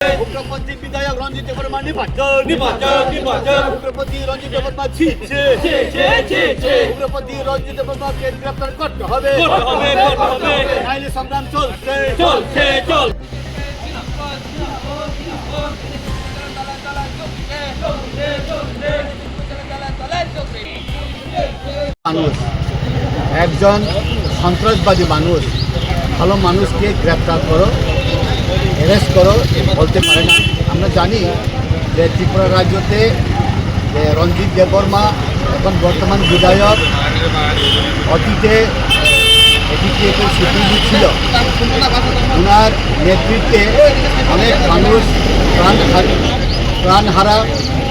উগ্রপন্থী বিধায়ক রঞ্জিত দেববর্মা নির্বাচন উগ্রপন্থী রঞ্জিত দেববর্মা উগ্রপন্থী রঞ্জিত দেববর্মাকে গ্রেফতার করতে হবে আইনি সংগ্রাম চলছে। মানুষ একজন সন্ত্রাসবাদী মানুষ ভালো মানুষকে গ্রেফতার করো, অ্যারেস্ট করো বলতে পারে না। আমরা জানি যে ত্রিপুরা রাজ্যতে যে রঞ্জিত দেববর্মা এখন বর্তমান বিধায়ক, অতীতে এটিপিএফের সুপ্রিমো ছিল। ওনার নেতৃত্বে অনেক মানুষ প্রাণ হারা,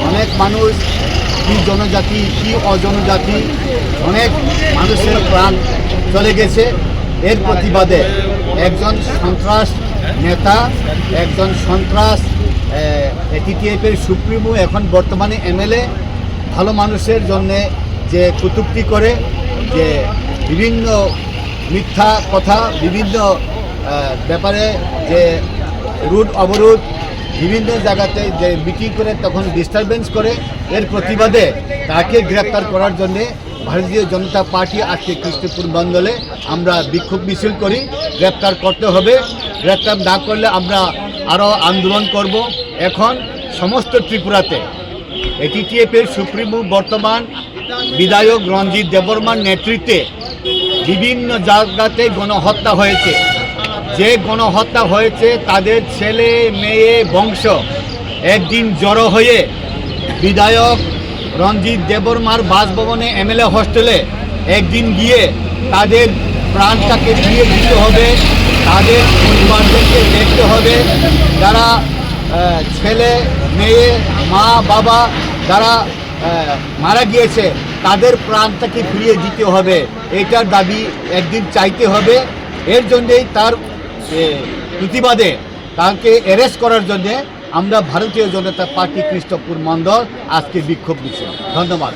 অনেক মানুষ কি জনজাতি কি অজনজাতি অনেক মানুষের প্রাণ চলে গেছে। এর প্রতিবাদে একজন সন্ত্রাস নেতা, একজন সন্ত্রাস এটিটিএফের সুপ্রিমো, এখন বর্তমানে এমএলএ, ভালো মানুষের জন্যে যে কটূক্তি করে, যে বিভিন্ন মিথ্যা কথা, বিভিন্ন ব্যাপারে যে রুট অবরোধ, বিভিন্ন জায়গাতে যে মিটিং করে তখন ডিস্টারবেন্স করে, এর প্রতিবাদে তাকে গ্রেপ্তার করার জন্যে ভারতীয় জনতা পার্টি আজকে কৃষ্ণপুর মণ্ডলে আমরা বিক্ষোভ মিছিল করি। গ্রেপ্তার করতে হবে, গ্রেপ্তার না করলে আমরা আরও আন্দোলন করব। এখন সমস্ত ত্রিপুরাতে এটিটিএফের সুপ্রিমো বর্তমান বিধায়ক রঞ্জিত দেববর্মার নেতৃত্বে বিভিন্ন জায়গাতে গণহত্যা হয়েছে। যে গণহত্যা হয়েছে তাদের ছেলে মেয়ে বংশ একদিন জড়ো হয়ে বিধায়ক রঞ্জিত দেববর্মার বাসভবনে এমএলএ হোস্টেলে একদিন গিয়ে তাদের প্রাণটাকে ফিরিয়ে দিতে হবে, তাদের পরিবারদেরকে দেখতে হবে। যারা ছেলে মেয়ে মা বাবা যারা মারা গিয়েছে তাদের প্রাণটাকে ফিরিয়ে দিতে হবে, এটার দাবি একদিন চাইতে হবে। এর জন্যেই তার প্রতিবাদে তাকে অ্যারেস্ট করার জন্যে আমরা ভারতীয় জনতা পার্টি কৃষ্ণপুর মণ্ডল আজকে বিক্ষোভ দিচ্ছি। ধন্যবাদ।